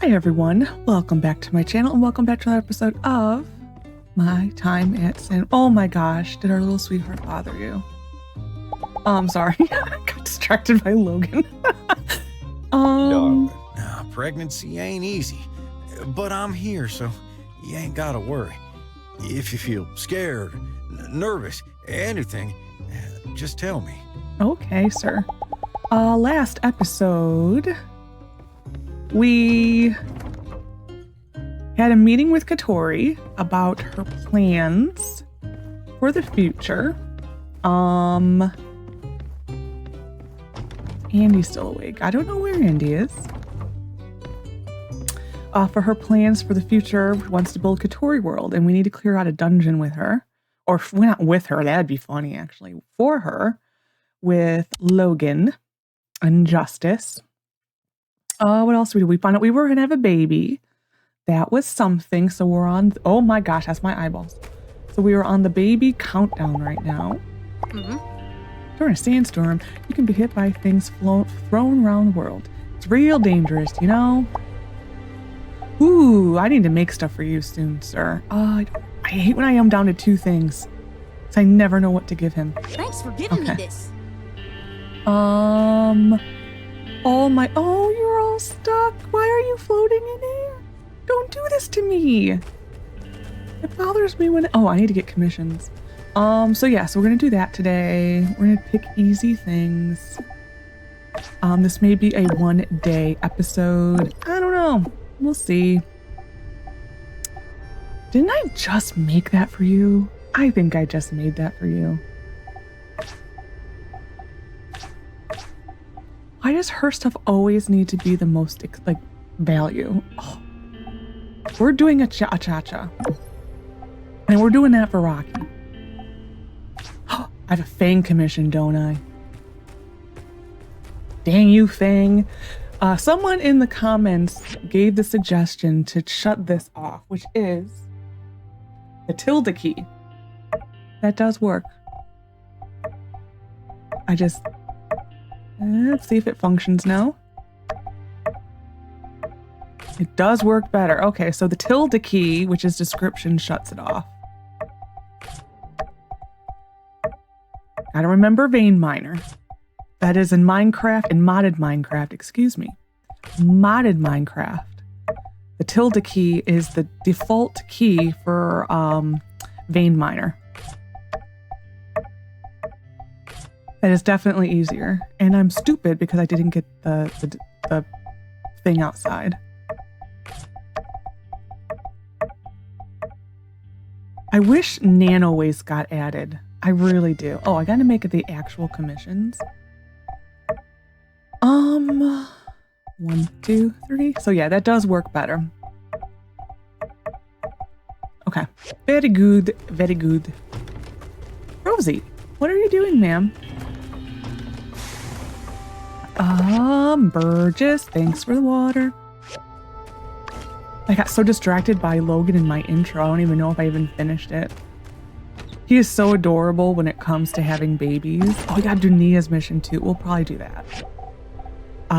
Hi everyone, welcome back to my channel and welcome back to another episode of my time at Sandrock. Oh my gosh, did our little sweetheart bother you? I'm sorry, I got distracted by Logan. Pregnancy ain't easy, but I'm here, so you ain't gotta worry. If you feel scared, nervous, anything, just tell me. Okay, sir. Last episode, we had a meeting with Katori about her plans for the future. Andy's still awake. I don't know where Andy is. For her plans for the future, wants to build Katori World, and we need to clear out a dungeon with her. Or not with her, that'd be funny actually. For her, with Logan and Justice. What else did we do? We found out we were gonna have a baby. That was something. So we're on, oh my gosh, that's my eyeballs. So we are on the baby countdown right now. During a sandstorm, you can be hit by things thrown around the world. It's real dangerous, you know? Ooh, I need to make stuff for you soon, sir. I hate when I am down to two things. Because I never know what to give him. Thanks for giving me this. Oh, you're all stuck. Why are you floating in air? Don't do this to me. It bothers me when, I need to get commissions. So we're going to do that today. We're going to pick easy things. This may be a one-day episode. I don't know. We'll see. Didn't I just make that for you? I think I just made that for you. Why does her stuff always need to be the most, value? Oh. We're doing a cha-cha-cha. And we're doing that for Rocky. I have a Fang commission, don't I? Dang you, Fang. Someone in the comments gave the suggestion to shut this off, which is the tilde key. That does work. Let's see if it functions now. It does work better. Okay, so the tilde key, which is description, shuts it off. Gotta remember vein miner. That is in Minecraft, in modded Minecraft, excuse me. Modded Minecraft. The tilde key is the default key for vein miner. That is definitely easier. And I'm stupid because I didn't get the thing outside. I wish nano waste got added. I really do. Oh, I gotta make it the actual commissions. 1, 2, 3. So yeah, that does work better. Okay. Very good. Very good. Rosie, what are you doing, ma'am? Burgess, thanks for the water. I got so distracted by Logan in my intro. I don't even know if I even finished it. He is so adorable when it comes to having babies. Oh, we gotta do Nia's mission too. We'll probably do that.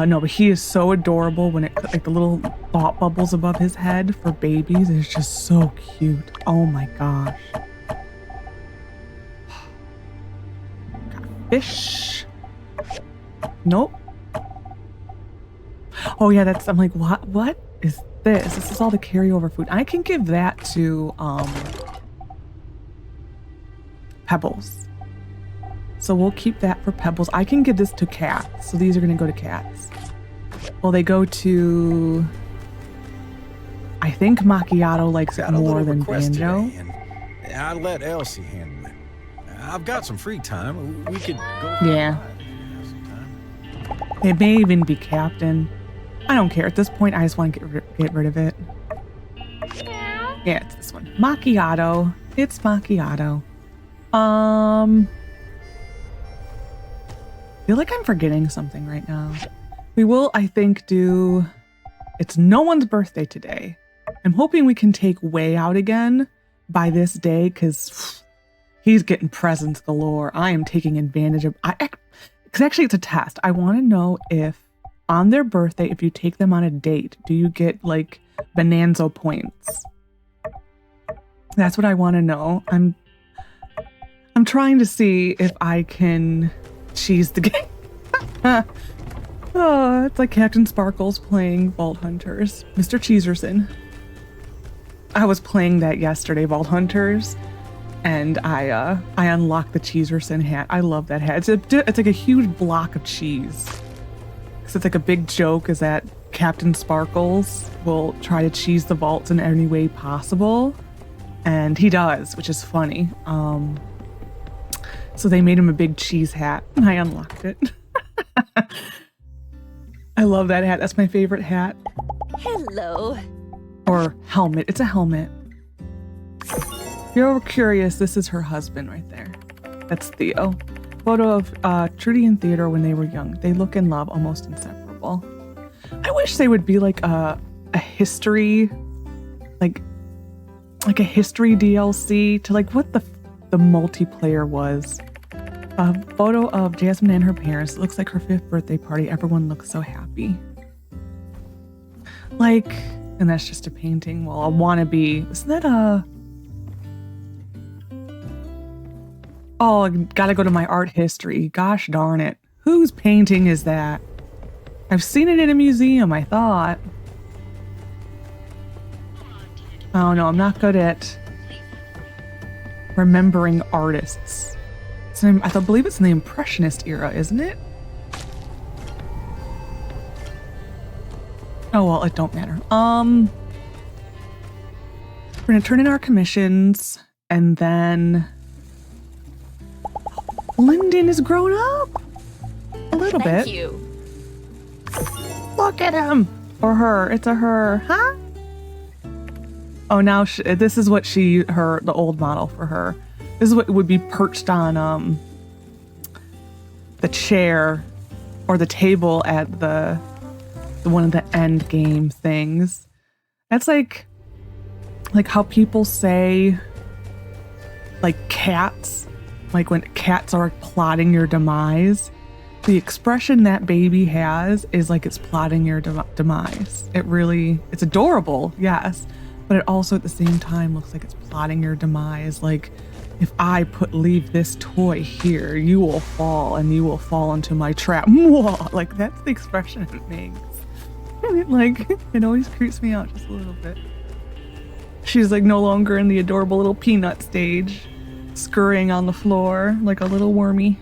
No, but he is so adorable when it, the little thought bubbles above his head for babies. It's just so cute. Oh my gosh. Got fish. Nope. Oh yeah, I'm like, what is this? This is all the carryover food. I can give that to, Pebbles. So we'll keep that for Pebbles. I can give this to cats. So these are going to go to cats. Well, they go to... I think Macchiato likes it more than Banjo. Today, and I let Elsie handle it. I've got some free time. We could go... Yeah. It may even be Captain. I don't care. At this point, I just want to get rid of it. Yeah, it's this one. Macchiato. It's Macchiato. I feel like I'm forgetting something right now. We will, I think, do... It's no one's birthday today. I'm hoping we can take Way out again by this day, because he's getting presents galore. I am taking advantage of... Because actually, it's a test. I want to know if on their birthday, if you take them on a date, do you get like bonanza points? That's what I want to know. I'm trying to see if I can cheese the game. Oh, it's like Captain Sparkles playing Vault Hunters. Mr. Cheeserson. I was playing that yesterday, Vault Hunters, and I unlocked the Cheeserson hat. I love that hat. It's like a huge block of cheese. So it's like a big joke is that Captain Sparkles will try to cheese the vaults in any way possible, and he does, which is funny. So they made him a big cheese hat, and I unlocked it. I love that hat. That's my favorite hat. Hello. Or helmet. It's a helmet. If you're curious, this is her husband right there. That's Theo. Photo of Trudy and Theodore when they were young. They look in love, almost inseparable. I wish they would be like a history, like a history DLC to like what the multiplayer was. A photo of Jasmine and her parents. It looks like her 5th birthday party. Everyone looks so happy. Like, and that's just a painting. Well, a wannabe. Isn't that a... Oh, I gotta go to my art history. Gosh darn it. Whose painting is that? I've seen it in a museum, I thought. Oh no, I'm not good at remembering artists. I believe it's in the Impressionist era, isn't it? Oh well, it don't matter. We're gonna turn in our commissions, and then Lyndon is grown up a little bit. Thank you. Look at him or her. It's a her, huh? Oh, now this is what the old model for her. This is what would be perched on the chair or the table at the one of the end game things. That's like how people say like cats, like when cats are plotting your demise. The expression that baby has is like it's plotting your demise. It's adorable, yes, but it also at the same time looks like it's plotting your demise. Like, if I leave this toy here, you will fall and you will fall into my trap. Like, that's the expression it makes. And it always creeps me out just a little bit. She's like no longer in the adorable little peanut stage, scurrying on the floor like a little wormy.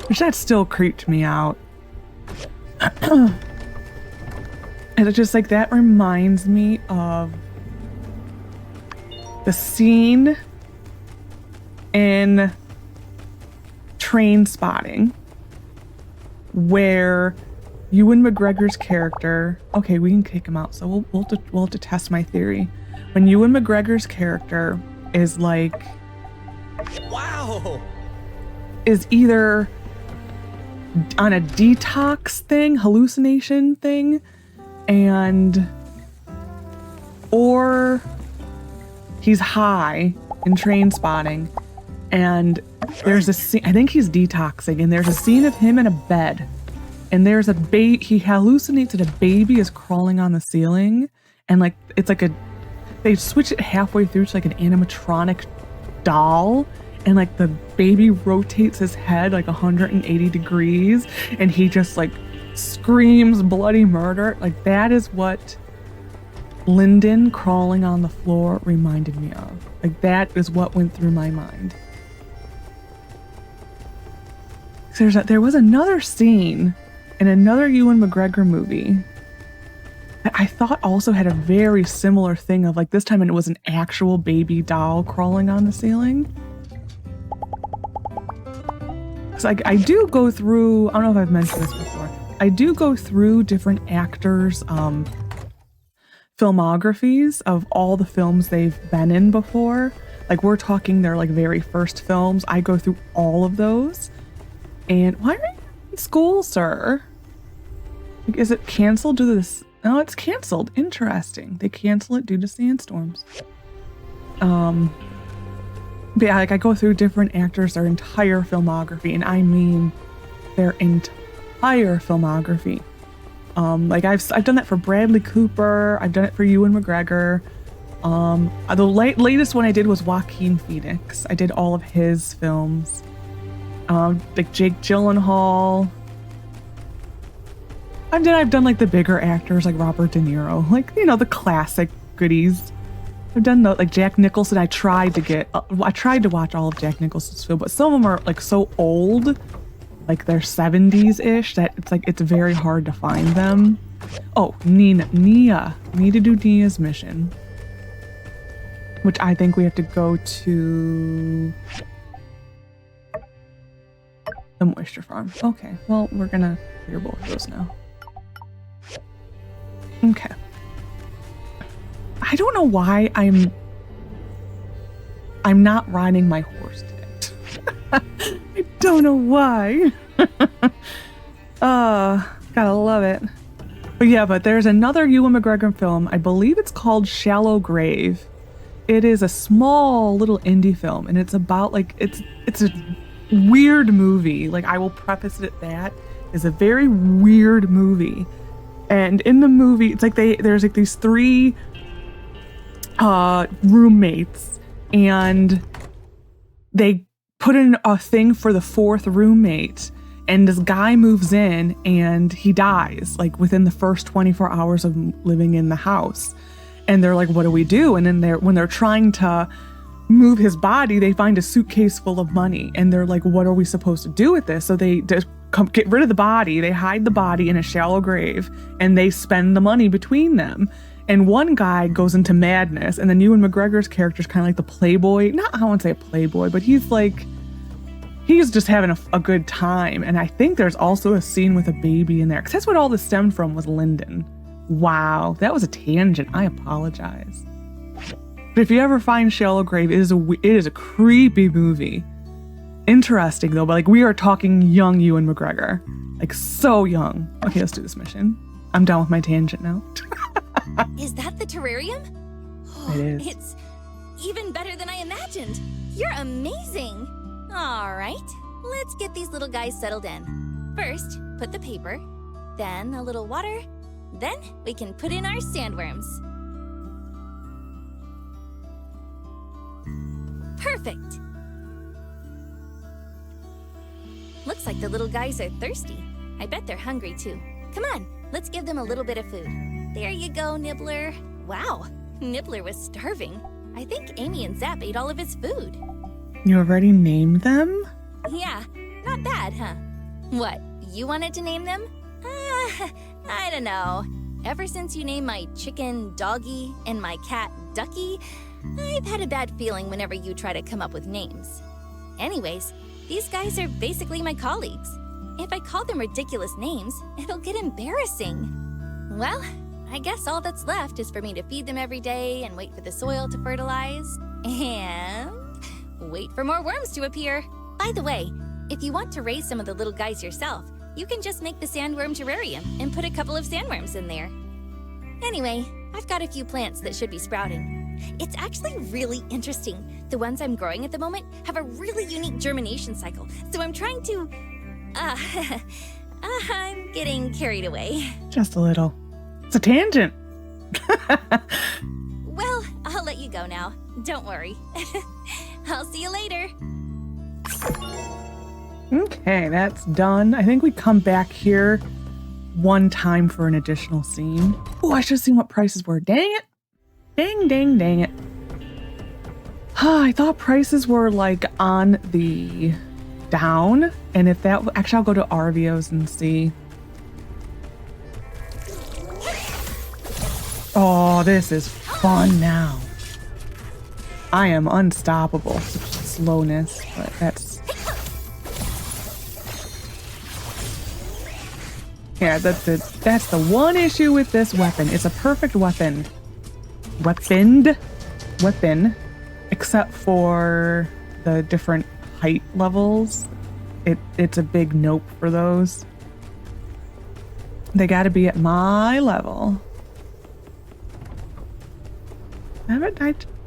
Which that still creeped me out. And it's just like, that reminds me of the scene in Train Spotting where Ewan McGregor's character, okay, we can kick him out, so we'll have to test my theory. When Ewan McGregor's character is like, Wow! is either on a detox thing, hallucination thing, or he's high in Train Spotting, and there's a scene, I think he's detoxing, and there's a scene of him in a bed, and there's a he hallucinates that a baby is crawling on the ceiling, and like it's like they switch it halfway through to like an animatronic doll, and like the baby rotates his head like 180 degrees, and he just like screams bloody murder. Like, that is what Lyndon crawling on the floor reminded me of. Like, that is what went through my mind. So there was another scene in another Ewan McGregor movie that I thought also had a very similar thing of like, this time it was an actual baby doll crawling on the ceiling. So I do go through, I don't know if I've mentioned this before, I do go through different actors' filmographies of all the films they've been in before. Like, we're talking their like very first films. I go through all of those. And why are you in school, sir? Like, is it canceled due to this? No, it's canceled. Interesting. They cancel it due to sandstorms. But yeah, like I go through different actors, their entire filmography, and I mean their entire filmography. Like I've done that for Bradley Cooper. I've done it for Ewan McGregor. The latest one I did was Joaquin Phoenix. I did all of his films. Like Jake Gyllenhaal. I've done like the bigger actors like Robert De Niro, like, you know, the classic goodies. I've done like Jack Nicholson. I tried to watch all of Jack Nicholson's films, but some of them are like so old, like they're 70s-ish, that it's very hard to find them. Oh, Nia. Need to do Nia's mission, which I think we have to go to the moisture farm. Okay, well, we're gonna clear both of those now. Okay. I don't know why I'm not riding my horse today. I don't know why. Gotta love it. But yeah, but there's another Ewan McGregor film. I believe it's called Shallow Grave. It is a small little indie film, and it's about like it's a weird movie. Like, I will preface it at that. It's a very weird movie. And in the movie, it's like there's like these three roommates, and they put in a thing for the fourth roommate, and this guy moves in and he dies like within the first 24 hours of living in the house. And they're like, what do we do? And then when they're trying to move his body, they find a suitcase full of money, and they're like, what are we supposed to do with this? So they just get rid of the body. They hide the body in a shallow grave, and they spend the money between them. And one guy goes into madness, and then Ewan McGregor's character is kind of like the playboy. Not, I won't say a playboy, but he's just having a good time. And I think there's also a scene with a baby in there, because that's what all this stemmed from, was Lyndon. Wow, that was a tangent. I apologize. But if you ever find Shallow Grave, it is a creepy movie. Interesting though, but like, we are talking young Ewan McGregor, like so young. Okay, let's do this mission. I'm done with my tangent now. Is that the terrarium? Oh, it is. It's even better than I imagined. You're amazing. All right, let's get these little guys settled in. First, put the paper, then a little water, then we can put in our sandworms. Perfect. Looks like the little guys are thirsty. I bet they're hungry too. Come on, let's give them a little bit of food. There you go, Nibbler. Wow, Nibbler was starving. I think Amy and Zap ate all of his food. You already named them? Yeah, not bad, huh? What, you wanted to name them? I don't know. Ever since you named my chicken Doggy and my cat Ducky, I've had a bad feeling whenever you try to come up with names. Anyways, these guys are basically my colleagues. If I call them ridiculous names, it'll get embarrassing. Well, I guess all that's left is for me to feed them every day and wait for the soil to fertilize, and wait for more worms to appear. By the way, if you want to raise some of the little guys yourself, you can just make the sandworm terrarium and put a couple of sandworms in there. Anyway, I've got a few plants that should be sprouting. It's actually really interesting. The ones I'm growing at the moment have a really unique germination cycle, so I'm trying to... I'm getting carried away. Just a little. It's a tangent. Well, I'll let you go now. Don't worry. I'll see you later. Okay, that's done. I think we come back here one time for an additional scene. Oh, I should have seen what prices were. Dang it. Dang it. I thought prices were like on the down. And if that, actually I'll go to Arvio's and see. Oh, this is fun now. I am unstoppable. Slowness, but that's... Yeah, that's it. That's the one issue with this weapon. It's a perfect weapon. Weapon. Except for the different height levels. It's a big nope for those. They gotta be at my level.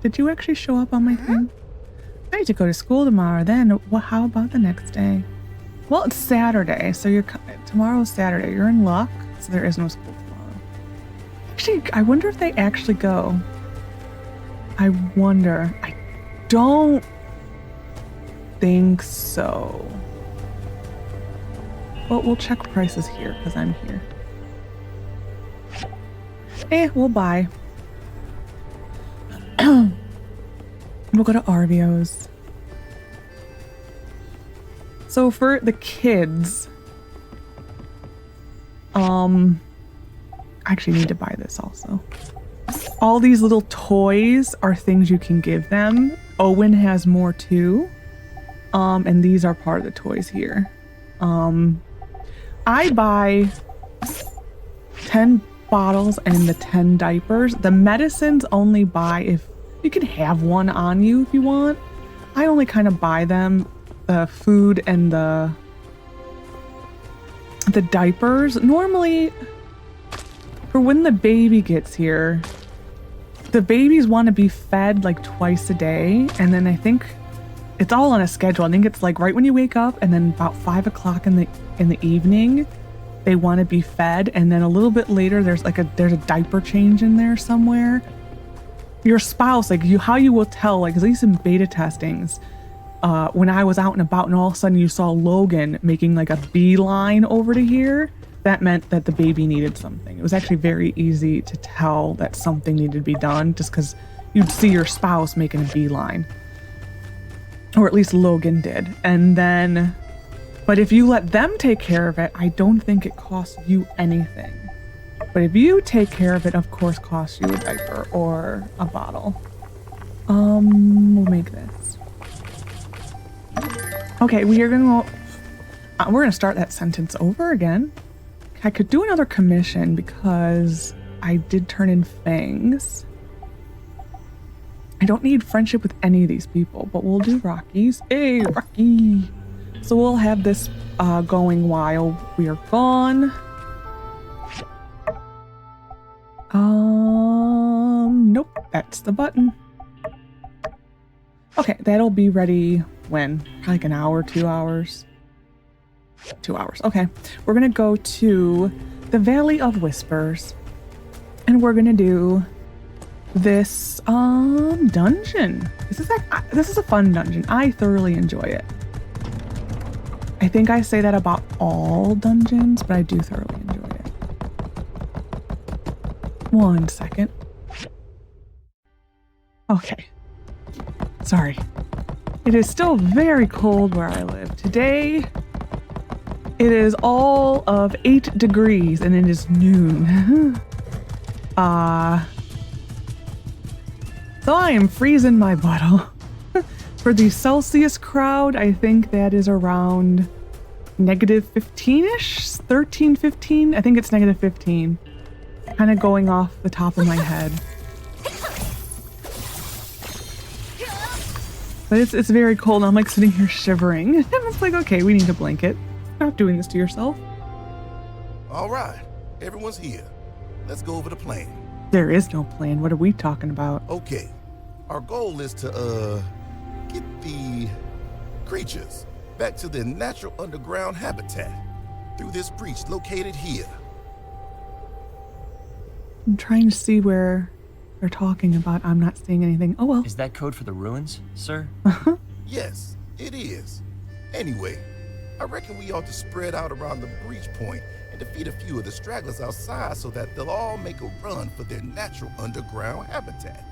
Did you actually show up on my thing? I need to go to school tomorrow. Then, how about the next day? Well, it's Saturday, so tomorrow's Saturday. You're in luck, so there is no school tomorrow. Actually, I wonder if they actually go. I wonder. I don't think so. Well, we'll check prices here because I'm here. We'll buy. We'll go to Arvio's. So for the kids, I actually need to buy this also. All these little toys are things you can give them. Owen has more too. And these are part of the toys here. I buy 10 bottles and the 10 diapers. The medicines only buy if you can have one on you if you want. I only kind of buy them, the food and the diapers. Normally, for when the baby gets here, the babies want to be fed like twice a day, and then I think it's all on a schedule. I think it's like right when you wake up, and then about 5 o'clock in the evening, they want to be fed, and then a little bit later, there's a diaper change in there somewhere. Your spouse, how you will tell, like at least in beta testings, when I was out and about, and all of a sudden you saw Logan making like a beeline over to here, that meant that the baby needed something. It was actually very easy to tell that something needed to be done, just because you'd see your spouse making a beeline. Or at least Logan did. And then, but if you let them take care of it, I don't think it costs you anything. But if you take care of it, of course, costs you a diaper or a bottle. We'll make this. Okay, we're gonna start that sentence over again. I could do another commission because I did turn in fangs. I don't need friendship with any of these people, but we'll do Rocky's. Hey, Rocky! So we'll have this going while we are gone. Nope, that's the button. Okay, that'll be ready when? Probably like an hour, 2 hours. 2 hours, okay. We're gonna go to the Valley of Whispers, and we're gonna do this dungeon. This is a fun dungeon. I thoroughly enjoy it. I think I say that about all dungeons, but I do thoroughly enjoy it. 1 second. Okay. Sorry. It is still very cold where I live. Today, it is all of 8 degrees and it is noon. So I am freezing my butt. For the Celsius crowd, I think that is around negative 15-ish? 13, 15? I think it's negative 15. Kind of going off the top of my head. But it's very cold. I'm like sitting here shivering. And it's like, okay, we need a blanket. Stop doing this to yourself. All right, everyone's here. Let's go over the plan. There is no plan. What are we talking about? Okay, our goal is to get the creatures back to their natural underground habitat through this breach located here. I'm trying to see where they're talking about. I'm not seeing anything. Oh well. Is that code for the ruins, sir? Yes, it is. Anyway, I reckon we ought to spread out around the breach point and defeat a few of the stragglers outside so that they'll all make a run for their natural underground habitat.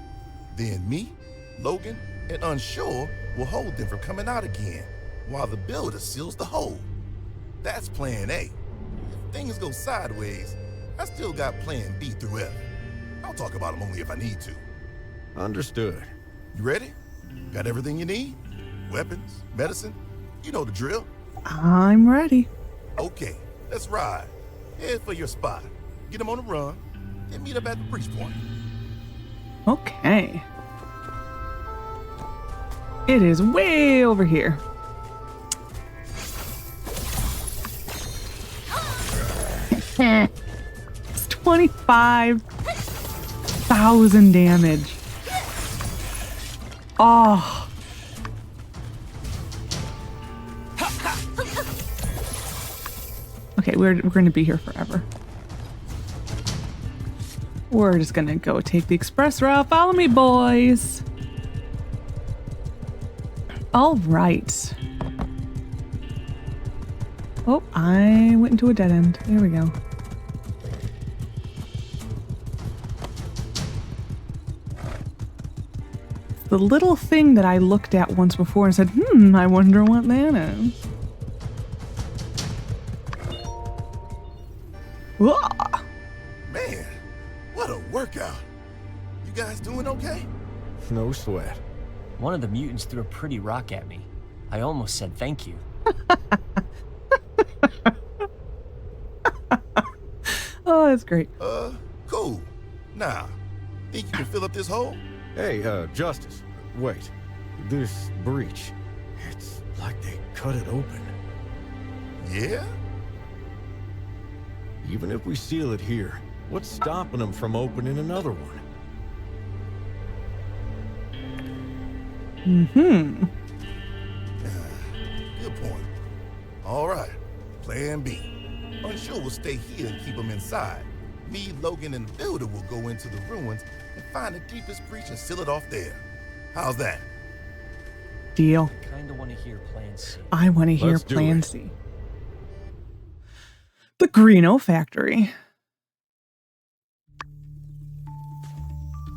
Then me, Logan, and Unsure will hold them from coming out again, while the builder seals the hole. That's plan A. If things go sideways, I still got plan B through F. I'll talk about them only if I need to. Understood. You ready? Got everything you need? Weapons, medicine? You know the drill. I'm ready. Okay, let's ride. Head for your spot. Get them on the run, and meet up at the breach point. Okay. It is way over here. It's 25,000 damage. Oh, Okay, we're going to be here forever. We're just going to go take the express route. Follow me, boys. All right. Oh, I went into a dead end. There we go. The little thing that I looked at once before and said, I wonder what that is. Whoa. Man, what a workout. You guys doing okay? No sweat. One of the mutants threw a pretty rock at me. I almost said thank you. Oh, that's great. Cool. Now, think you can fill up this hole? Hey, Justice, wait. This breach, it's like they cut it open. Yeah? Even if we seal it here, what's stopping them from opening another one? Good point. All right, plan B. Unsure will stay here and keep them inside. Me, Logan, and the builder will go into the ruins and find the deepest breach and seal it off there. How's that? Deal. Kinda wanna hear Plan C. I want to hear Let's do Plan it. C. The Greeno Factory.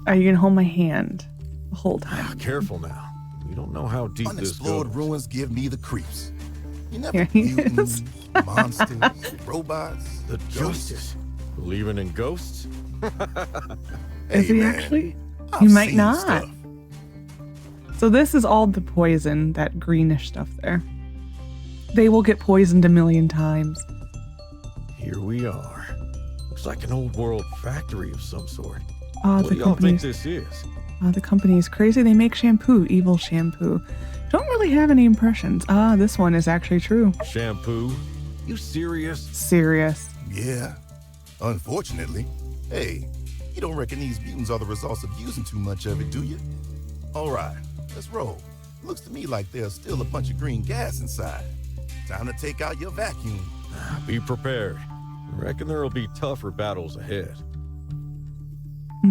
Are you going to hold my hand the whole time? Careful now. We don't know how deep this Unexplored goes. ruins give me the creeps. You never Here he mutants, is. monsters, robots, The Justice. Believing in ghosts? Is he man, actually? I've He might seen not. stuff. So this is all the poison, that greenish stuff there. They will get poisoned a million times. Here we are. Looks like an old world factory of some sort. The What do y'all think company's, this is? the company is crazy. They make shampoo, evil shampoo. Don't really have any impressions. This one is actually true. Shampoo? You serious? Serious. Yeah, unfortunately. Hey, you don't reckon these mutants are the results of using too much of it, do you? All right, let's roll. Looks to me like there's still a bunch of green gas inside. Time to take out your vacuum. Be prepared. Reckon there'll be tougher battles ahead.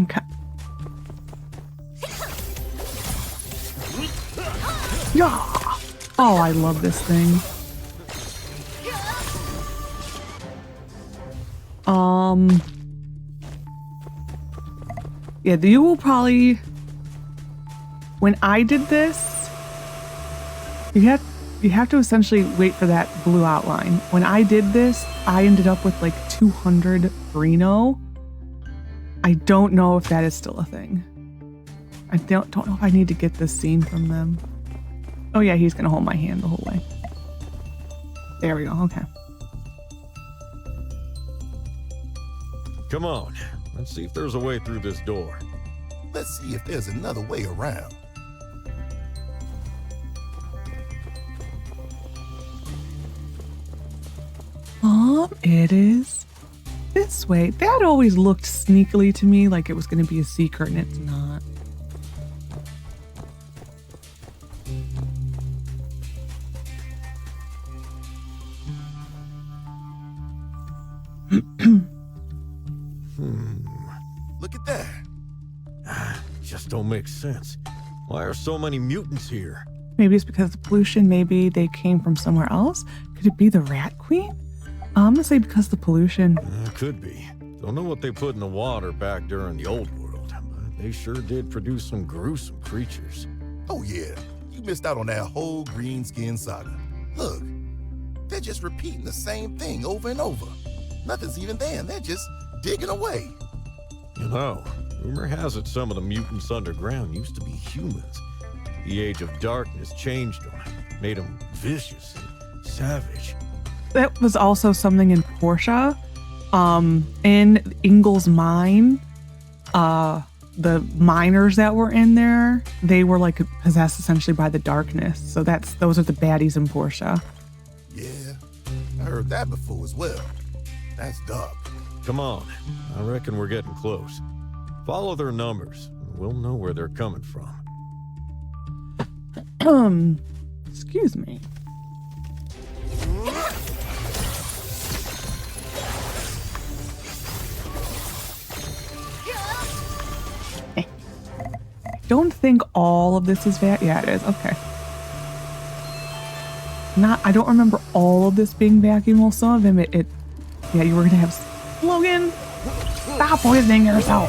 Okay. Yeah. Oh, I love this thing. Yeah, you will probably, when I did this, you have to essentially wait for that blue outline. When I did this, I ended up with like 200 Greeno. I don't know if that is still a thing. I don't know if I need to get this scene from them. Oh yeah, he's gonna hold my hand the whole way. There we go, okay. Come on. Let's see if there's a way through this door. Let's see if there's another way around. It is this way. That always looked sneakily to me like it was gonna be a secret, and it's not. Look at that. Just don't make sense. Why are so many mutants here? Maybe it's because of the pollution. Maybe they came from somewhere else. Could it be the Rat Queen? I'm gonna say because of the pollution. Could be. Don't know what they put in the water back during the old world, but they sure did produce some gruesome creatures. Oh yeah, you missed out on that whole green skin saga. Look, they're just repeating the same thing over and over. Nothing's even there, and they're just digging away. You know, rumor has it some of the mutants underground used to be humans. The Age of Darkness changed them, made them vicious and savage. That was also something in Portia. In Ingalls mine, the miners that were in there, they were like possessed essentially by the darkness. So those are the baddies in Portia. Yeah, I heard that before as well. That's dark. Come on, I reckon we're getting close. Follow their numbers, and we'll know where they're coming from. Excuse me. don't think all of this is yeah, it is. Okay. I don't remember all of this being vacuum. Well, some of them, yeah, you were gonna have Logan. Stop poisoning yourself.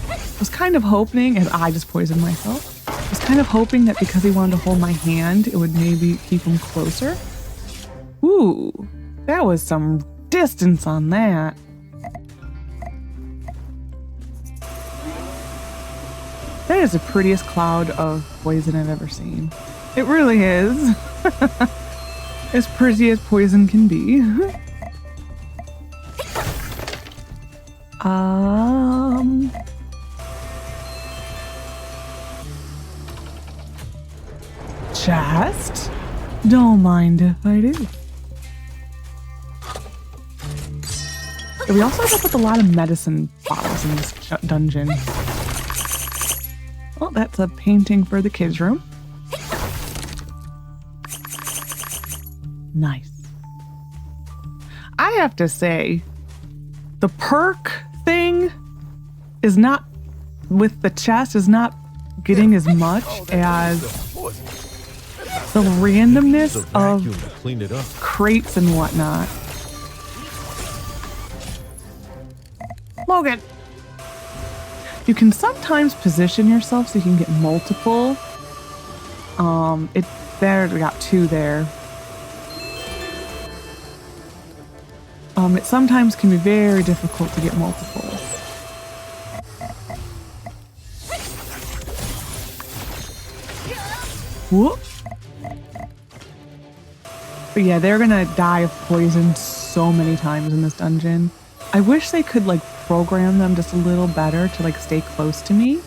I was kind of hoping, and I just poisoned myself. I was kind of hoping that because he wanted to hold my hand, it would maybe keep him closer. Ooh, that was some distance on that. That is the prettiest cloud of poison I've ever seen. It really is. As pretty as poison can be. Chest? Don't mind if I do. We also end up with a lot of medicine bottles in this dungeon. Well, that's a painting for the kids' room. Nice. I have to say, the perk thing is not, with the chest, is not getting as much as the randomness of crates and whatnot. Logan! You can sometimes position yourself so you can get multiple. We got 2 there. It sometimes can be very difficult to get multiples. Whoop. But yeah, they're gonna die of poison so many times in this dungeon. I wish they could like program them just a little better to like stay close to me.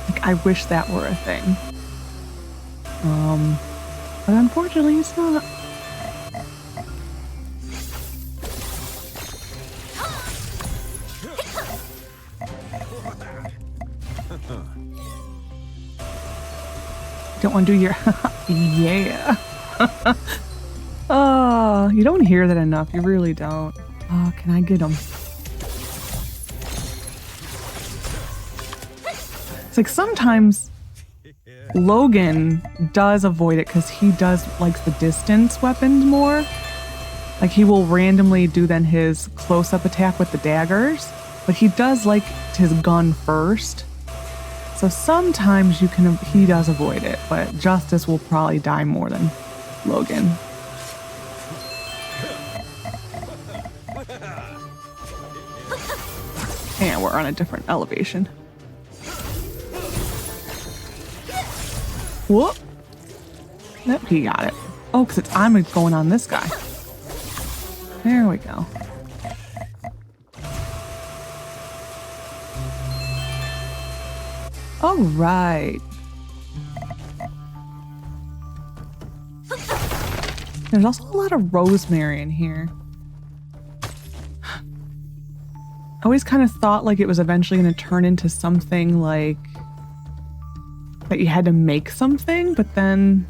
Like I wish that were a thing. But unfortunately it's not. Don't want to do your yeah. Oh, you don't hear that enough. You really don't. Oh, can I get him? It's like sometimes Logan does avoid it because he does likes the distance weapons more. Like he will randomly do then his close-up attack with the daggers, but he does like his gun first. So sometimes he does avoid it, but Justice will probably die more than Logan. And we're on a different elevation. Whoop. Nope, he got it. Oh, because I'm going on this guy. There we go. All right. There's also a lot of rosemary in here. I always kind of thought like it was eventually going to turn into something like that you had to make something, but then,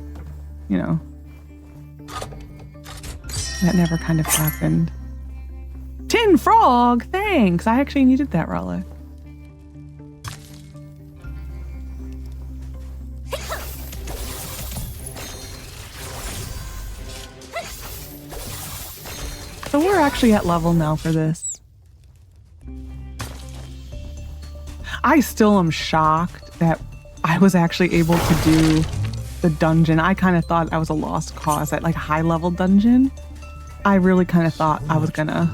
you know, that never kind of happened. Tin frog, thanks. I actually needed that relic. So we're actually at level now for this. I still am shocked that I was actually able to do the dungeon. I kind of thought I was a lost cause at like a high level dungeon. I really kind of thought I was gonna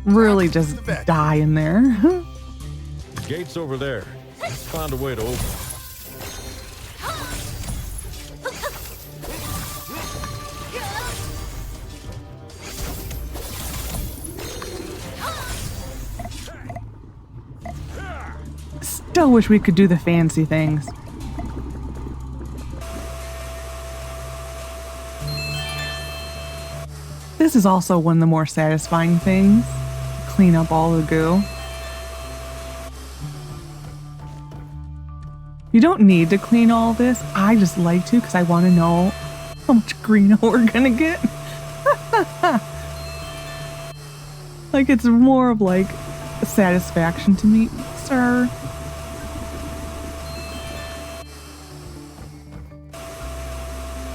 really just die in there. The gate's over there. Let's find a way to open it. Still wish we could do the fancy things. This is also one of the more satisfying things. Clean up all the goo. You don't need to clean all this. I just like to because I want to know how much Greeno we're gonna get. Like it's more of like satisfaction to me, sir.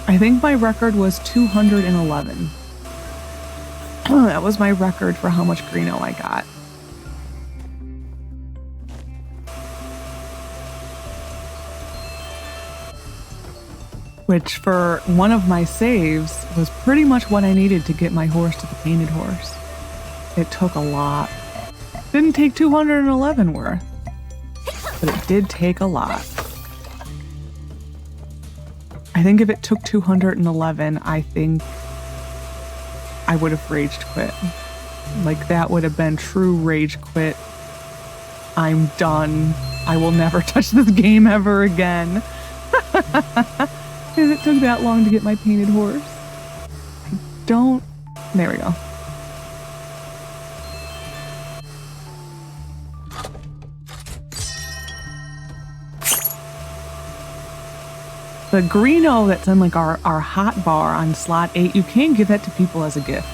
I think my record was 211. That was my record for how much Greeno I got. Which for one of my saves was pretty much what I needed to get my horse to the painted horse. It took a lot. Didn't take 211 worth, but it did take a lot. I think if it took 211, I think I would have rage quit. Like, that would have been true rage quit. I'm done. I will never touch this game ever again. Because it took that long to get my painted horse. There we go. The Greeno that's in like our hot bar on slot 8, you can give that to people as a gift.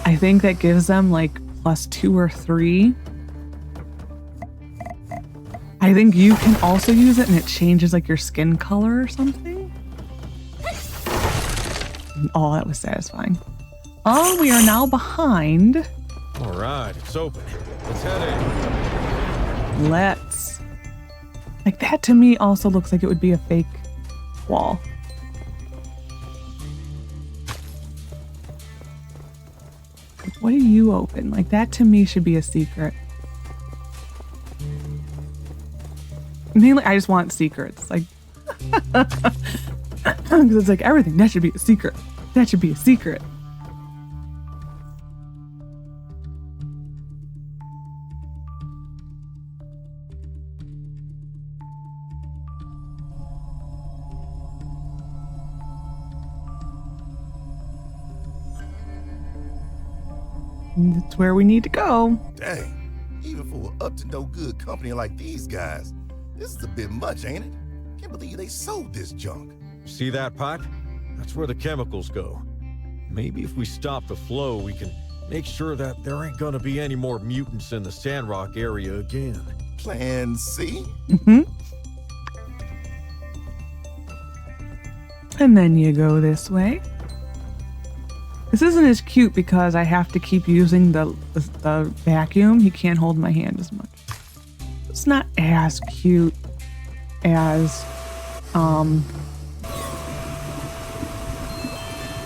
I think that gives them like +2 or 3. I think you can also use it and it changes like your skin color or something. Oh, that was satisfying. Oh, we are now behind. All right, it's open. Let's head in. Let's. Like, that to me also looks like it would be a fake wall. What do you open? Like, that to me should be a secret. Mainly, I just want secrets. Like, because it's like everything. That should be a secret. That should be a secret. That's where we need to go. Dang, even for an up-to-no-good company like these guys, this is a bit much, ain't it? Can't believe they sold this junk. See that pipe? That's where the chemicals go. Maybe if we stop the flow, we can make sure that there ain't gonna be any more mutants in the Sandrock area again. Plan C? Mm-hmm. And then you go this way. This isn't as cute because I have to keep using the vacuum. He can't hold my hand as much. It's not as cute as,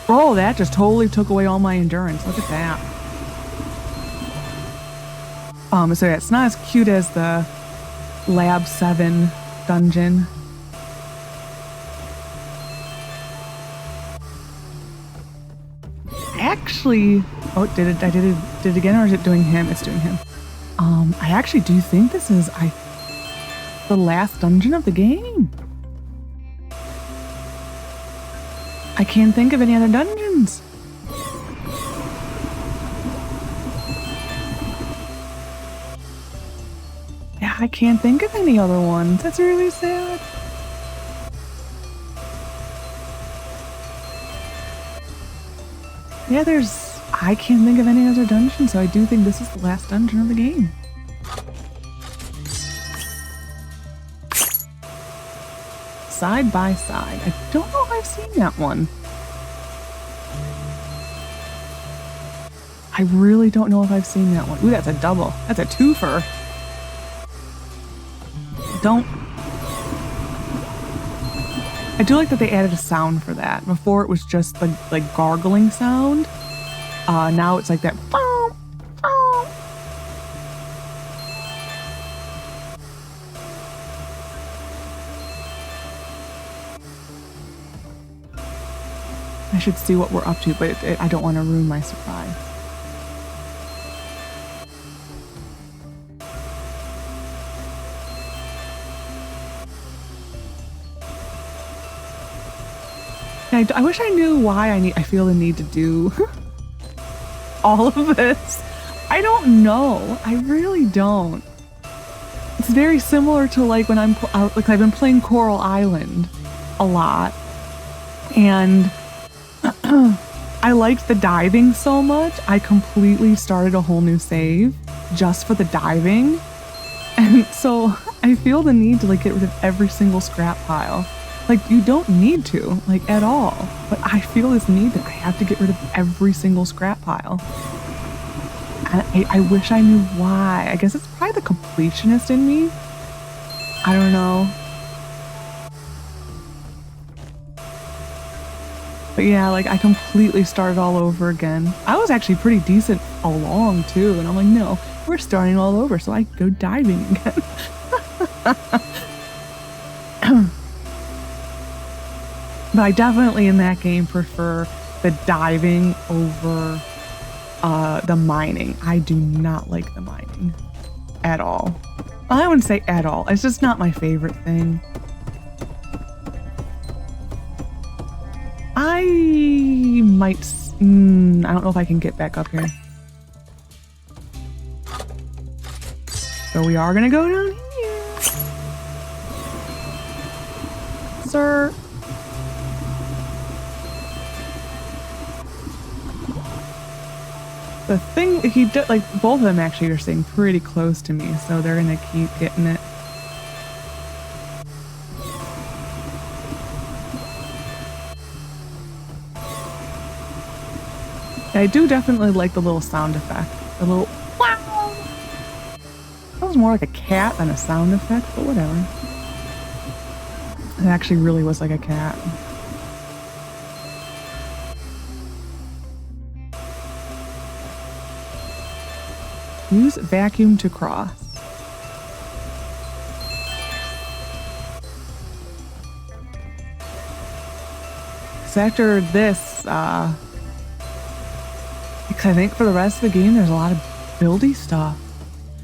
oh, that just totally took away all my endurance. Look at that. So it's not as cute as the Lab 7 dungeon. Actually, oh, did it again, or is it doing him? It's doing him. I actually do think this is the last dungeon of the game. I can't think of any other dungeons. Yeah, I can't think of any other ones. That's really sad. Yeah, I can't think of any other dungeon, so I do think this is the last dungeon of the game. Side by side. I don't know if I've seen that one. I really don't know if I've seen that one. Ooh, that's a double. That's a twofer. I do like that they added a sound for that. Before it was just the like gargling sound. Now it's like that. I should see what we're up to, but I don't want to ruin my surprise. I wish I knew why I feel the need to do all of this. I don't know. I really don't. It's very similar to like when I've been playing Coral Island a lot, and I liked the diving so much, I completely started a whole new save just for the diving. And so I feel the need to like get rid of every single scrap pile. Like you don't need to, like at all. But I feel this need that I have to get rid of every single scrap pile. And I wish I knew why. I guess it's probably the completionist in me. I don't know. But yeah, like I completely started all over again. I was actually pretty decent along too. And I'm like, no, we're starting all over. So I go diving again. But I definitely in that game prefer the diving over the mining. I do not like the mining at all. Well, I wouldn't say at all. It's just not my favorite thing. I might... I don't know if I can get back up here. So we are going to go down here. Sir. The thing he did, like both of them actually are staying pretty close to me, so they're gonna keep getting it. I do definitely like the little sound effect. The little wow. That was more like a cat than a sound effect, but whatever. It actually really was like a cat. Use vacuum to cross. So after this, because I think for the rest of the game, there's a lot of buildy stuff.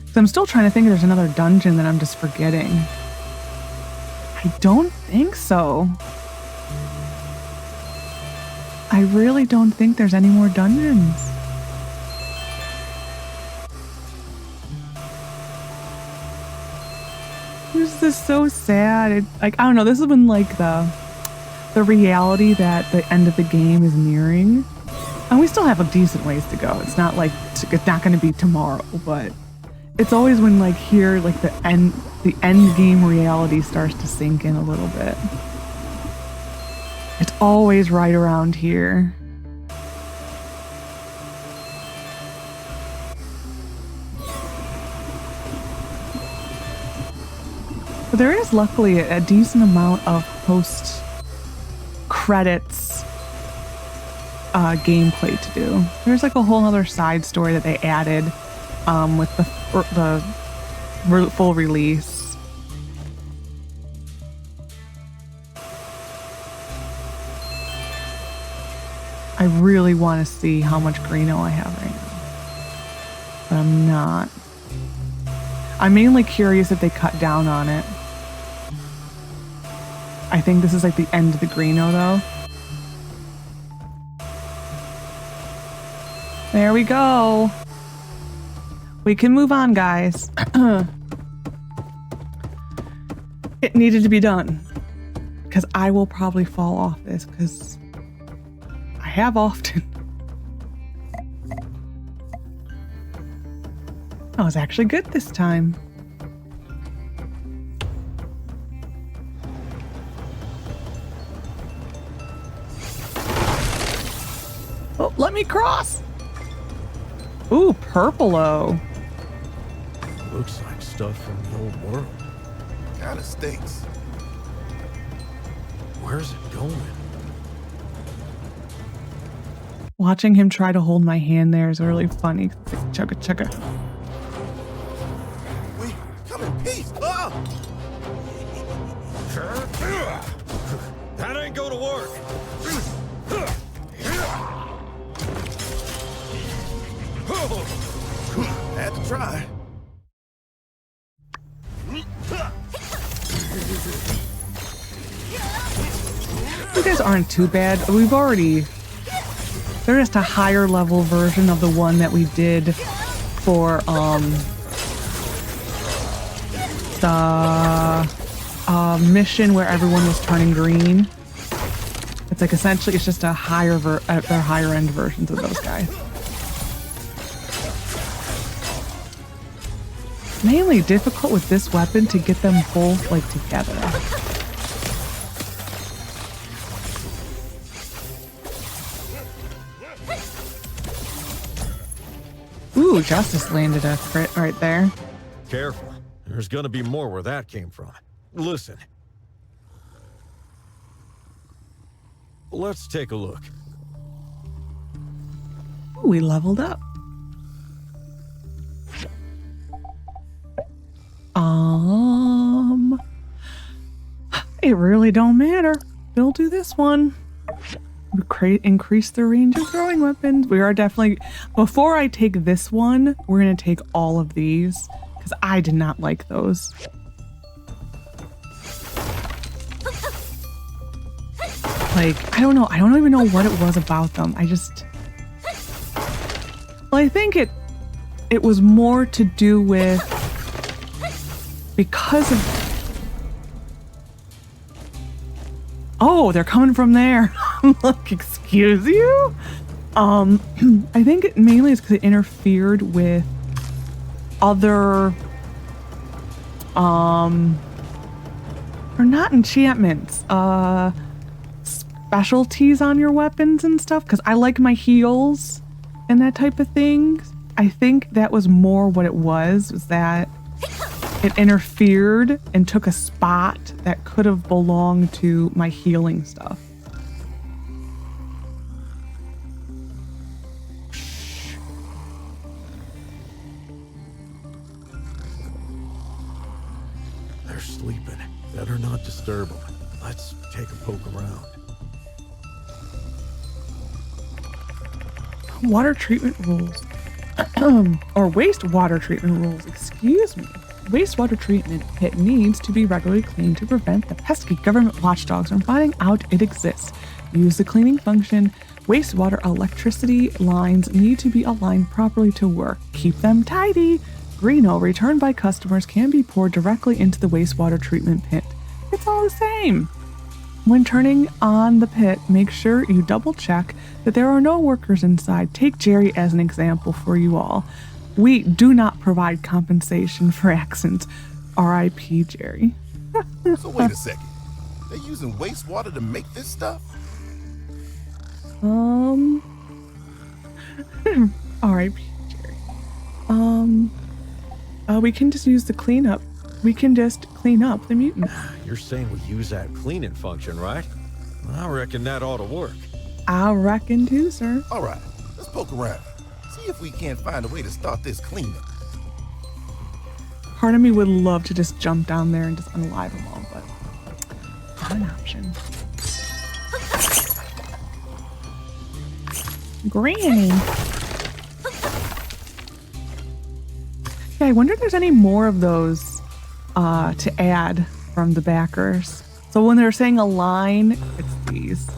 So I'm still trying to think if there's another dungeon that I'm just forgetting. I don't think so. I really don't think there's any more dungeons. This is so sad. Like, I don't know, this is when like the reality that the end of the game is nearing. And we still have a decent ways to go. It's not like it's not going to be tomorrow, but it's always when like here like the end game reality starts to sink in a little bit. It's always right around here. But there is luckily a decent amount of post-credits gameplay to do. There's like a whole other side story that they added with the full release. I really want to see how much Greeno I have right now, but I'm not. I'm mainly curious if they cut down on it. I think this is like the end of the Greeno though. There we go. We can move on, guys. It needed to be done. Because I will probably fall off this, because I have often. I was actually good this time. Oh, let me cross. Ooh, purple-o. Looks like stuff from the old world. Kinda stinks. Where's it going? Watching him try to hold my hand there is really funny. It's like chugga chugga. We come in peace. Ah! That ain't gonna work. Had to try. You guys aren't too bad. We've already... They're just a higher level version of the one that we did for the mission where everyone was turning green. It's like essentially it's just a higher they're higher end versions of those guys. It's mainly difficult with this weapon to get them both like together. Ooh, Justice landed a crit right there. Careful. There's gonna be more where that came from. Listen. Let's take a look. Ooh, we leveled up. It really don't matter. We'll do this one. Increase the range of throwing weapons. We are definitely, before I take this one, we're gonna take all of these because I did not like those. Like, I don't know. I don't even know what it was about them. Well, I think it was more to do with because of. Oh, they're coming from there. I'm like, excuse you? I think it mainly is because it interfered with other, or not enchantments, specialties on your weapons and stuff. Because I like my heals and that type of thing. I think that was more what it was that it interfered and took a spot that could have belonged to my healing stuff. They're sleeping. Better not disturb them. Let's take a poke around. Water treatment rules. Or wastewater treatment rules, excuse me. Wastewater treatment pit needs to be regularly cleaned to prevent the pesky government watchdogs from finding out it exists. Use the cleaning function. Wastewater electricity lines need to be aligned properly to work. Keep them tidy. Greeno returned by customers can be poured directly into the wastewater treatment pit. It's all the same. When turning on the pit, make sure you double check that there are no workers inside. Take Jerry as an example for you all. We do not provide compensation for accidents. R.I.P. Jerry. So wait a second. They're using wastewater to make this stuff? R.I.P. Jerry. We can just use the cleanup. We can just clean up the mutant. You're saying we use that cleaning function, right? I reckon that ought to work. I reckon too, sir. All right, let's poke around. See if we can't find a way to start this cleanup. Part of me would love to just jump down there and just unalive them all, but not an option. Granny. Yeah, I wonder if there's any more of those to add from the backers. So when they're saying a line, it's these.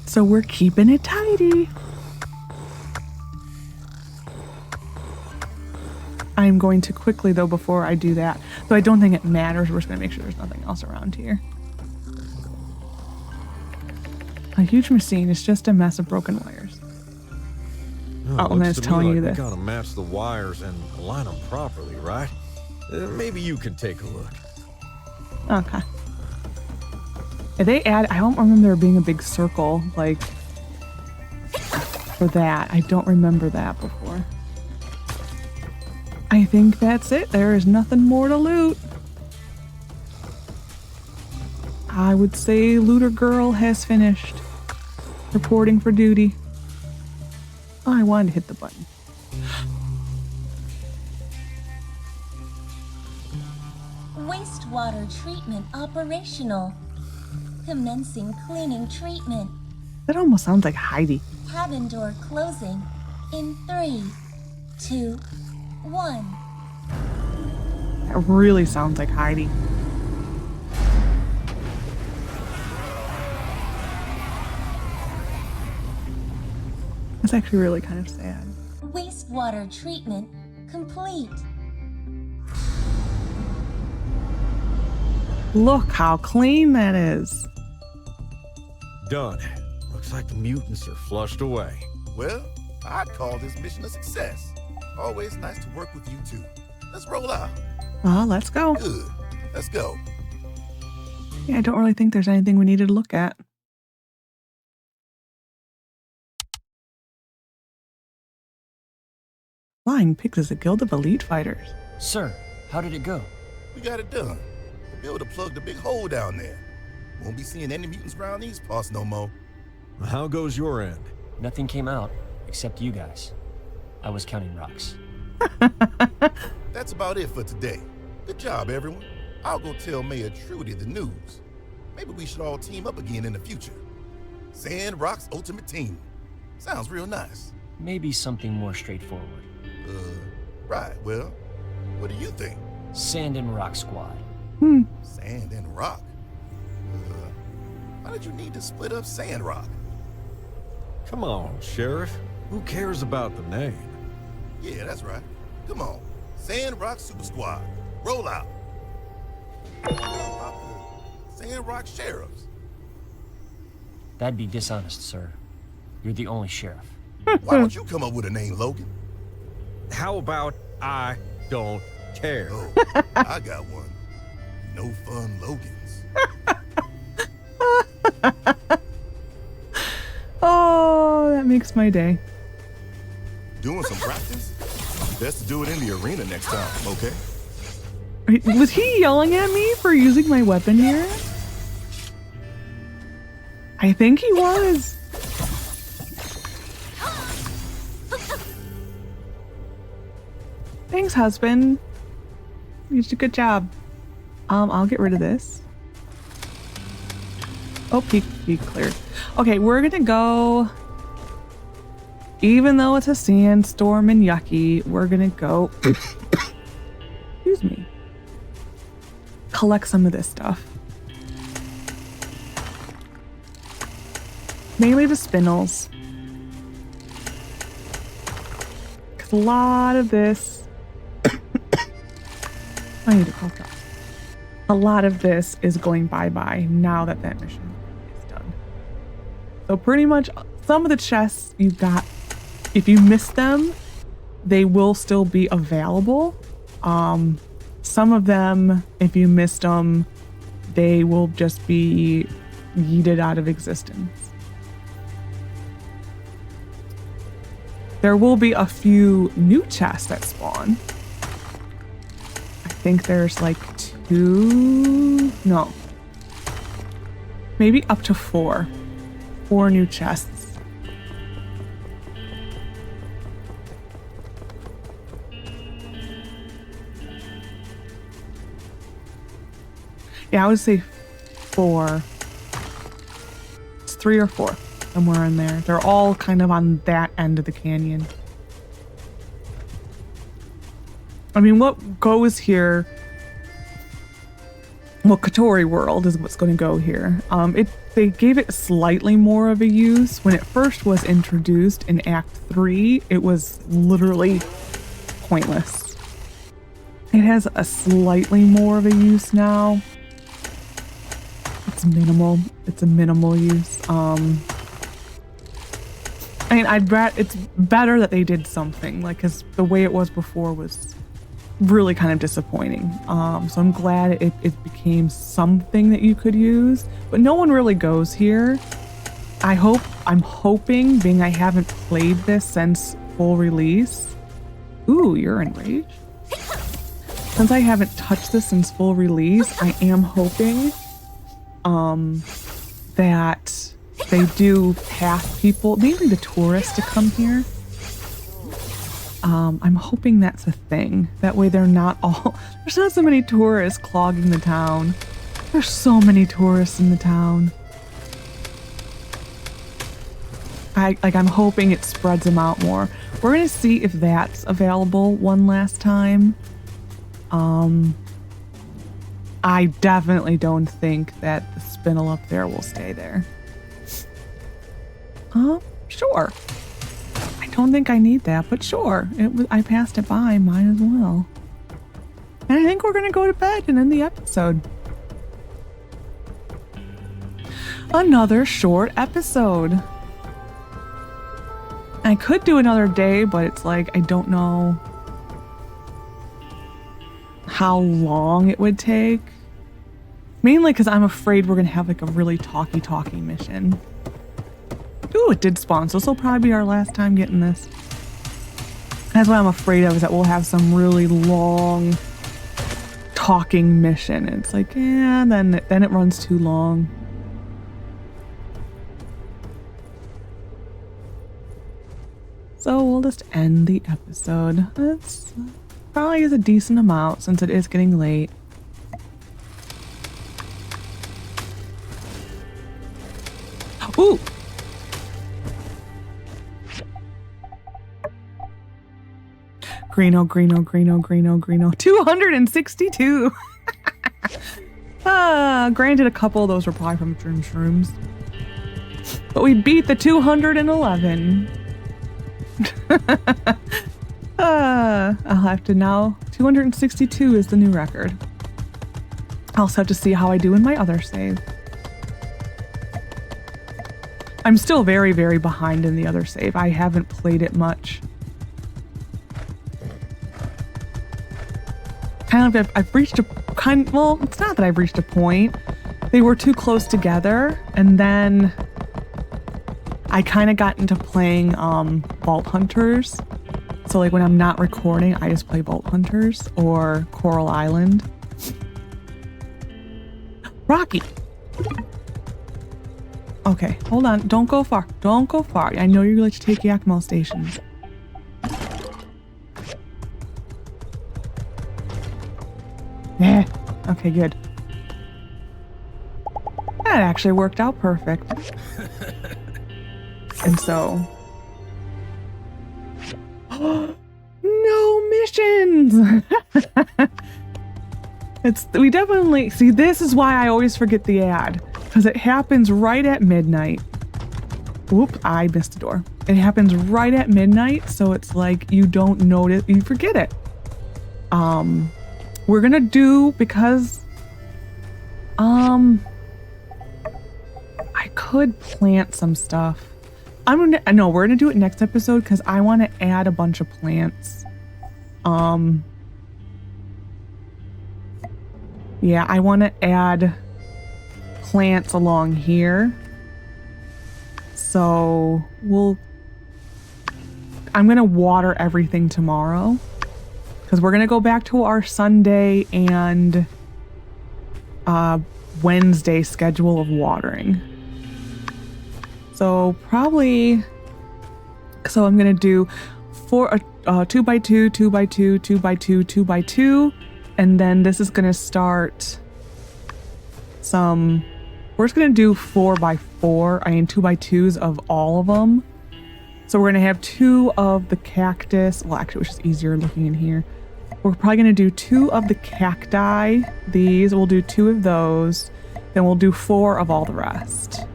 So we're keeping it tidy. I'm going to quickly, though, before I do that. So I don't think it matters. We're just going to make sure there's nothing else around here. A huge machine is just a mess of broken wires. Oh, and it's telling you this. We gotta match the wires and align them properly, right? Maybe you can take a look. Okay. If they add, I don't remember there being a big circle, like, for that. I don't remember that before. I think that's it. There is nothing more to loot. I would say Looter Girl has finished reporting for duty. Oh, I wanted to hit the button. Wastewater treatment operational. Commencing cleaning treatment. That almost sounds like Heidi. Cabin door closing in 3, 2, 1. That really sounds like Heidi. That's actually really kind of sad. Wastewater treatment complete. Look how clean that is. Done. Looks like the mutants are flushed away. Well, I'd call this mission a success. Always nice to work with you two. Let's roll out. Well, let's go. Good. Let's go. Yeah, I don't really think there's anything we needed to look at. Flying Pigs is a guild of elite fighters. Sir, how did it go? We got it done. The builder plugged a big hole down there. Won't be seeing any mutants around these parts no more. How goes your end? Nothing came out, except you guys. I was counting rocks. That's about it for today. Good job, everyone. I'll go tell Mayor Trudy the news. Maybe we should all team up again in the future. Sandrock's Ultimate Team. Sounds real nice. Maybe something more straightforward. Right, well, what do you think? Sand and Rock Squad. Sand and Rock? Why did you need to split up Sandrock? Come on, Sheriff. Who cares about the name? Yeah, that's right. Come on. Sandrock Super Squad. Roll out. How about the Sandrock Sheriffs? That'd be dishonest, sir. You're the only sheriff. Why don't you come up with a name, Logan? How about I don't care? Oh, I got one. No Fun Logans. Oh, that makes my day. Doing some practice? Best to do it in the arena next time, okay? Was he yelling at me for using my weapon here? I think he was. Thanks, husband. You did a good job. I'll get rid of this. Oh, he cleared. Okay, we're gonna go. Even though it's a sandstorm and yucky, we're gonna go. Excuse me. Collect some of this stuff. Mainly the spindles. Because a lot of this. I need to cough up. A lot of this is going bye-bye now that that mission is done. So pretty much some of the chests you've got, if you miss them, they will still be available. Some of them, if you missed them, they will just be yeeted out of existence. There will be a few new chests that spawn. I think there's like 2, no, maybe up to 4 new chests. Yeah, I would say 4. It's 3 or 4, somewhere in there. They're all kind of on that end of the canyon. I mean, what goes here, well, Katori World is what's going to go here. They gave it slightly more of a use. When it first was introduced in Act 3, it was literally pointless. It has a slightly more of a use now. It's minimal. It's a minimal use. I mean, it's better that they did something, like, because the way it was before was really kind of disappointing. So I'm glad it became something that you could use, but no one really goes here. I'm hoping, being I haven't played this since full release. Ooh, you're enraged. Since I haven't touched this since full release, I am hoping that they do path people, mainly the tourists, to come here. I'm hoping that's a thing. That way they're not all... There's not so many tourists clogging the town. There's so many tourists in the town. I'm hoping it spreads them out more. We're going to see if that's available one last time. I definitely don't think that the spindle up there will stay there. Sure. I don't think I need that, but sure. I passed it by, might as well. And I think we're going to go to bed and end the episode. Another short episode. I could do another day, but it's like, I don't know how long it would take. Mainly because I'm afraid we're going to have like a really talky mission. Ooh, it did spawn, so this will probably be our last time getting this. That's what I'm afraid of, is that we'll have some really long talking mission. It's like, yeah, then it runs too long. So we'll just end the episode. That's probably is a decent amount since it is getting late. Ooh! Greeno. 262! Granted, a couple of those were probably from shrooms. But we beat the 211. I'll have to now. 262 is the new record. I also have to see how I do in my other save. I'm still very, very behind in the other save. I haven't played it much. I've reached a well, it's not that I've reached a point. They were too close together, and then I kind of got into playing Vault Hunters. So like when I'm not recording, I just play Vault Hunters or Coral Island. Rocky. Okay, hold on. Don't go far. Don't go far. I know you like to take Yakimo stations. Yeah. Okay, good. That actually worked out perfect. And so... no missions! We definitely... See, this is why I always forget the ad. Because it happens right at midnight. Whoop, I missed the door. It happens right at midnight, so it's like you don't notice, you forget it. We're gonna do, because I could plant some stuff. We're gonna do it next episode because I want to add a bunch of plants. Yeah, I want to add plants along here. So I'm gonna water everything tomorrow because we're gonna go back to our Sunday and Wednesday schedule of watering. So probably, so I'm gonna do 2x2, 2x2, 2x2, 2x2, and then this is gonna start some. We're just gonna do 4x4. I mean 2x2s of all of them. So we're gonna have 2 of the cactus. Well, actually, it was just easier looking in here. We're probably gonna do 2 of the cacti. These, we'll do 2 of those. Then we'll do 4 of all the rest.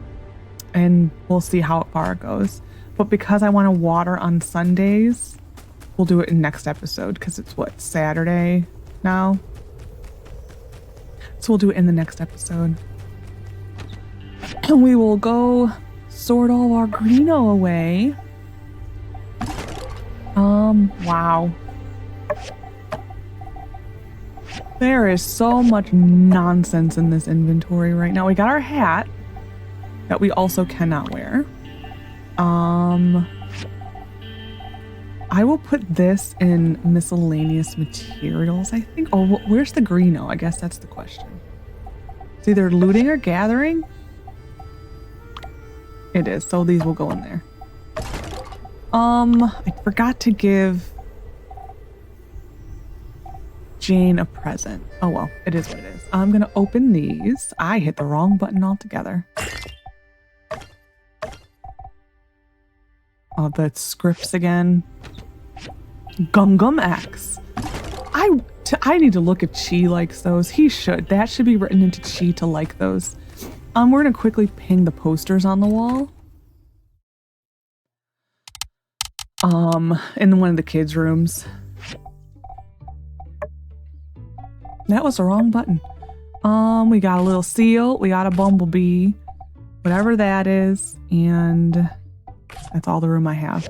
And we'll see how far it goes. But because I want to water on Sundays, we'll do it in next episode because it's what, Saturday now? So we'll do it in the next episode. And we will go sort all of our Greeno away. Wow. There is so much nonsense in this inventory right now. We got our hat that we also cannot wear. I will put this in miscellaneous materials, I think. Oh, where's the Greeno? I guess that's the question. It's either looting or gathering. It is, so these will go in there. I forgot to give Jane a present. Oh well, it is what it is. I'm gonna open these. I hit the wrong button altogether. Oh, the scripts again. Gum X. I need to look if Chi likes those. He should. That should be written into Chi to like those. We're gonna quickly ping the posters on the wall. In one of the kids' rooms. That was the wrong button. We got a little seal. We got a bumblebee. whatever that is, and that's all the room I have.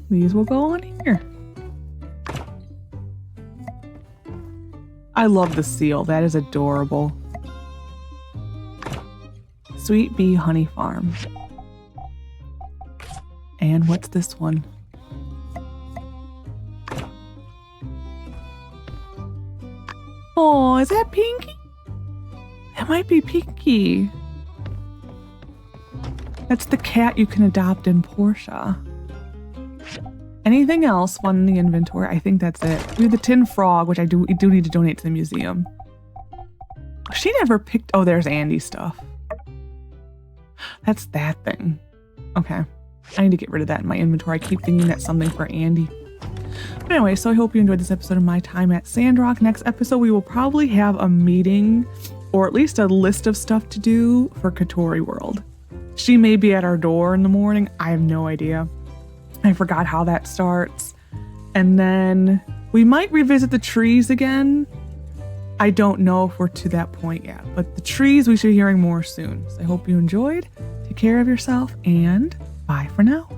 These will go on here. I love the seal. That is adorable. Sweet Bee Honey Farm. And what's this one? Oh, is that Pinky? That might be Pinky. That's the cat you can adopt in Portia. Anything else fun in the inventory? I think that's it. We have the tin frog, which we do need to donate to the museum. She never picked... Oh, there's Andy's stuff. That's that thing. Okay. I need to get rid of that in my inventory. I keep thinking that's something for Andy. But anyway, so I hope you enjoyed this episode of my time at Sandrock. Next episode, we will probably have a meeting or at least a list of stuff to do for Katori World. She may be at our door in the morning. I have no idea. I forgot how that starts. And then we might revisit the trees again. I don't know if we're to that point yet, but the trees we should be hearing more soon. So I hope you enjoyed. Take care of yourself and bye for now.